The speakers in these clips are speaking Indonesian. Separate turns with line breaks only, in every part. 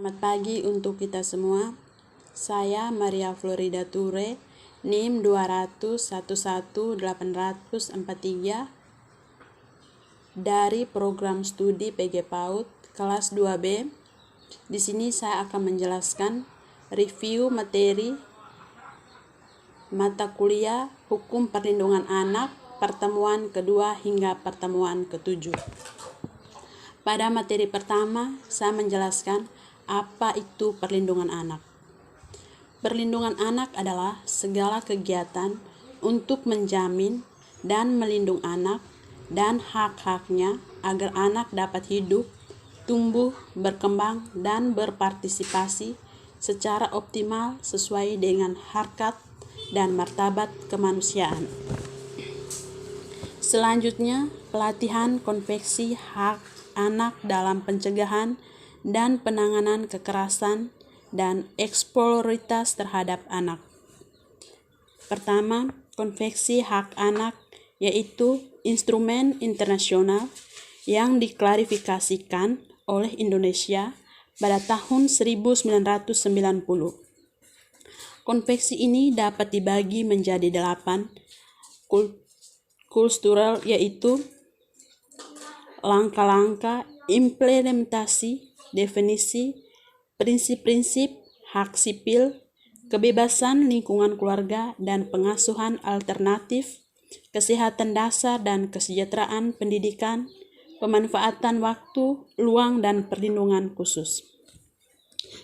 Selamat pagi untuk kita semua. Saya Maria Florida Ture, NIM 200111843 dari program studi PG PAUD kelas 2B. Di sini saya akan menjelaskan review materi mata kuliah Hukum Perlindungan Anak pertemuan kedua hingga pertemuan ketujuh. Pada materi pertama, saya menjelaskan apa itu perlindungan anak. Perlindungan anak adalah segala kegiatan untuk menjamin dan melindungi anak dan hak-haknya agar anak dapat hidup, tumbuh, berkembang, dan berpartisipasi secara optimal sesuai dengan harkat dan martabat kemanusiaan. Selanjutnya, pelatihan konveksi hak anak dalam pencegahan dan penanganan kekerasan dan eksploitasi terhadap anak. Pertama, konveksi hak anak yaitu instrumen internasional yang diklarifikasikan oleh Indonesia pada tahun 1990. Konveksi ini dapat dibagi menjadi 8 kultural, yaitu langkah-langkah implementasi, definisi, prinsip-prinsip, hak sipil, kebebasan lingkungan keluarga dan pengasuhan alternatif, kesehatan dasar dan kesejahteraan pendidikan, pemanfaatan waktu, luang, dan perlindungan khusus.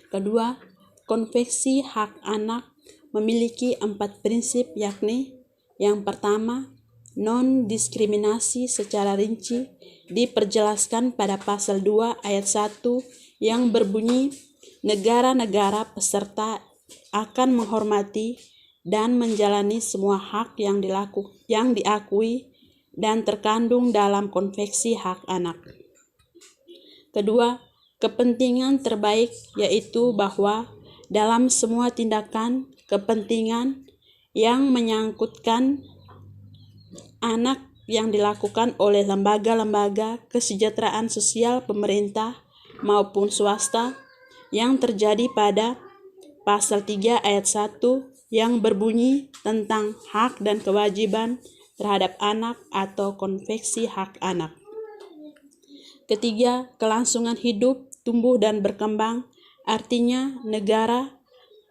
Kedua, konveksi hak anak memiliki 4 prinsip, yakni yang pertama, non-diskriminasi secara rinci diperjelaskan pada pasal 2 ayat 1 yang berbunyi, negara-negara peserta akan menghormati dan menjalani semua hak yang diakui dan terkandung dalam konveksi hak anak. Kedua, kepentingan terbaik, yaitu bahwa dalam semua tindakan kepentingan yang menyangkutkan anak yang dilakukan oleh lembaga-lembaga kesejahteraan sosial pemerintah maupun swasta yang terjadi pada pasal 3 ayat 1 yang berbunyi tentang hak dan kewajiban terhadap anak atau konveksi hak anak. Ketiga, kelangsungan hidup, tumbuh dan berkembang, artinya negara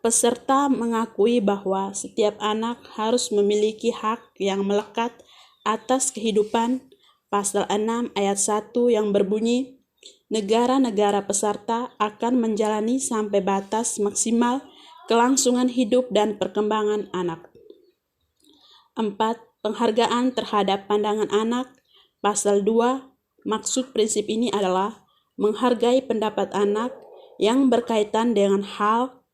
peserta mengakui bahwa setiap anak harus memiliki hak yang melekat atas kehidupan. Pasal 6 ayat 1 yang berbunyi, negara-negara peserta akan menjalani sampai batas maksimal kelangsungan hidup dan perkembangan anak. 4. Penghargaan terhadap pandangan anak. Pasal 2, maksud prinsip ini adalah menghargai pendapat anak yang berkaitan dengan hal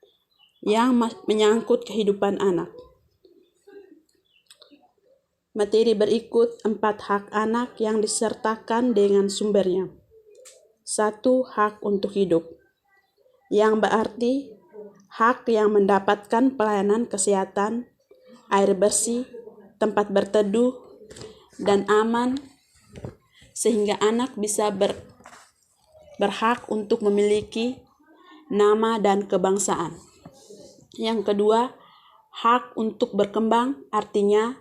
yang menyangkut kehidupan anak. Materi berikut 4 hak anak yang disertakan dengan sumbernya. 1. Hak untuk hidup, yang berarti hak yang mendapatkan pelayanan kesehatan, air bersih, tempat berteduh, dan aman, sehingga anak bisa berhak untuk memiliki nama dan kebangsaan. Yang kedua, hak untuk berkembang, artinya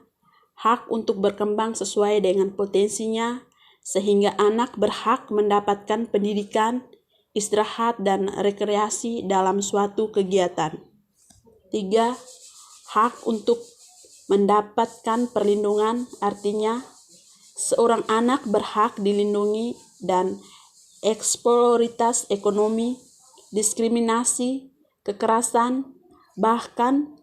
hak untuk berkembang sesuai dengan potensinya, sehingga anak berhak mendapatkan pendidikan, istirahat, dan rekreasi dalam suatu kegiatan. 3. Hak untuk mendapatkan perlindungan, artinya seorang anak berhak dilindungi dan eksploitasi ekonomi, diskriminasi, kekerasan, bahkan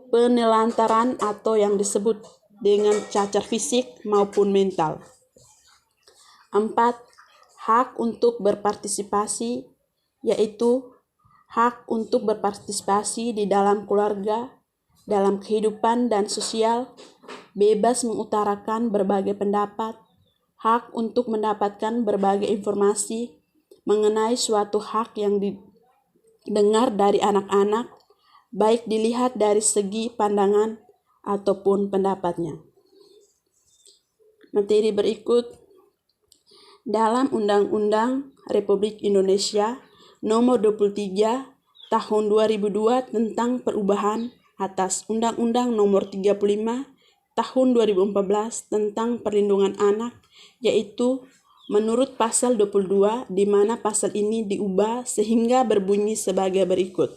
penelantaran atau yang disebut dengan cacat fisik maupun mental. 4. Hak untuk berpartisipasi, yaitu hak untuk berpartisipasi di dalam keluarga, dalam kehidupan dan sosial, bebas mengutarakan berbagai pendapat, hak untuk mendapatkan berbagai informasi mengenai suatu hak yang didengar dari anak-anak, baik dilihat dari segi pandangan ataupun pendapatnya. Materi berikut, dalam Undang-Undang Republik Indonesia Nomor 23 Tahun 2002 tentang perubahan atas Undang-Undang Nomor 35 Tahun 2014 tentang perlindungan anak, yaitu menurut pasal 22, di mana pasal ini diubah sehingga berbunyi sebagai berikut.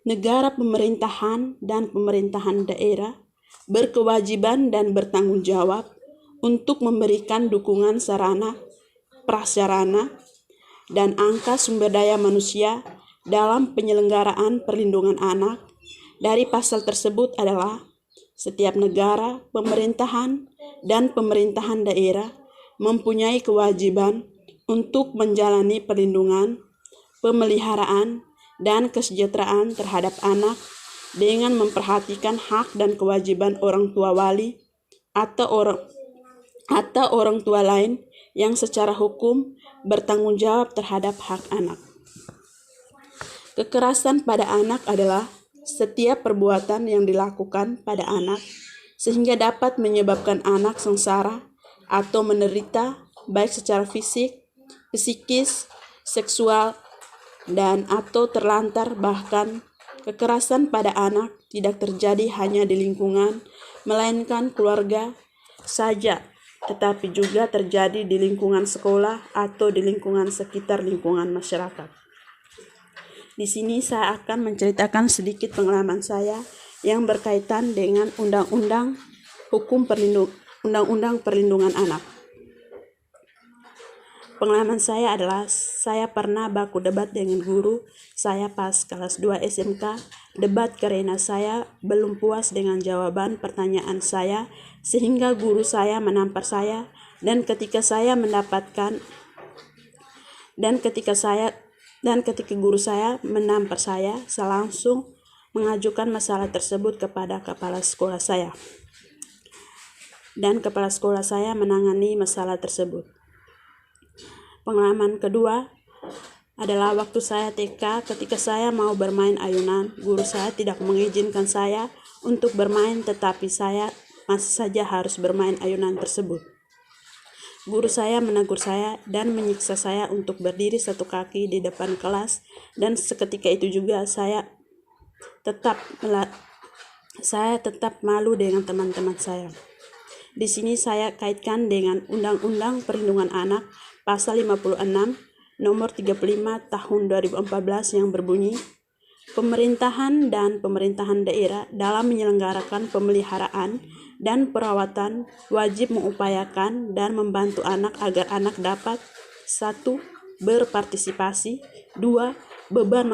Negara, pemerintahan, dan pemerintahan daerah berkewajiban dan bertanggung jawab untuk memberikan dukungan sarana, prasarana, dan angka sumber daya manusia dalam penyelenggaraan perlindungan anak. Dari pasal tersebut adalah setiap negara, pemerintahan, dan pemerintahan daerah mempunyai kewajiban untuk menjalani perlindungan, pemeliharaan, dan kesejahteraan terhadap anak dengan memperhatikan hak dan kewajiban orang tua wali atau orang tua lain yang secara hukum bertanggung jawab terhadap hak anak. Kekerasan pada anak adalah setiap perbuatan yang dilakukan pada anak sehingga dapat menyebabkan anak sengsara atau menderita baik secara fisik, psikis, seksual, dan atau terlantar. Bahkan kekerasan pada anak tidak terjadi hanya di lingkungan, melainkan keluarga saja, tetapi juga terjadi di lingkungan sekolah atau di lingkungan sekitar lingkungan masyarakat. Di sini saya akan menceritakan sedikit pengalaman saya yang berkaitan dengan Undang-Undang Perlindungan Anak. Pengalaman saya adalah saya pernah baku debat dengan guru saya pas kelas 2 SMK. Debat karena saya belum puas dengan jawaban pertanyaan saya sehingga guru saya menampar saya, dan ketika guru saya menampar saya langsung mengajukan masalah tersebut kepada kepala sekolah saya. Dan kepala sekolah saya menangani masalah tersebut. Pengalaman kedua adalah waktu saya TK. Ketika saya mau bermain ayunan, guru saya tidak mengizinkan saya untuk bermain, tetapi saya masih saja harus bermain ayunan tersebut. Guru saya menegur saya dan menyiksa saya untuk berdiri satu kaki di depan kelas, dan seketika itu juga saya tetap malu dengan teman-teman saya. Di sini saya kaitkan dengan Undang-Undang Perlindungan Anak pasal 56 nomor 35 tahun 2014 yang berbunyi, pemerintahan dan pemerintahan daerah dalam menyelenggarakan pemeliharaan dan perawatan wajib mengupayakan dan membantu anak agar anak dapat 1. Berpartisipasi, 2. Bebas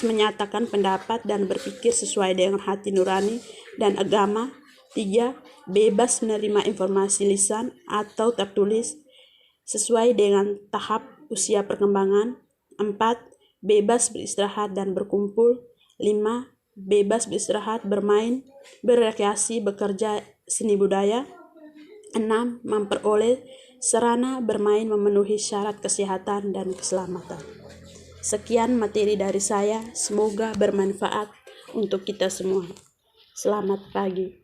menyatakan pendapat dan berpikir sesuai dengan hati nurani dan agama, 3. Bebas menerima informasi lisan atau tertulis sesuai dengan tahap usia perkembangan, 4. Bebas beristirahat dan berkumpul, 5. Bebas beristirahat, bermain, berekreasi, bekerja seni budaya, 6. Memperoleh sarana bermain memenuhi syarat kesehatan dan keselamatan. Sekian materi dari saya, semoga bermanfaat untuk kita semua. Selamat pagi.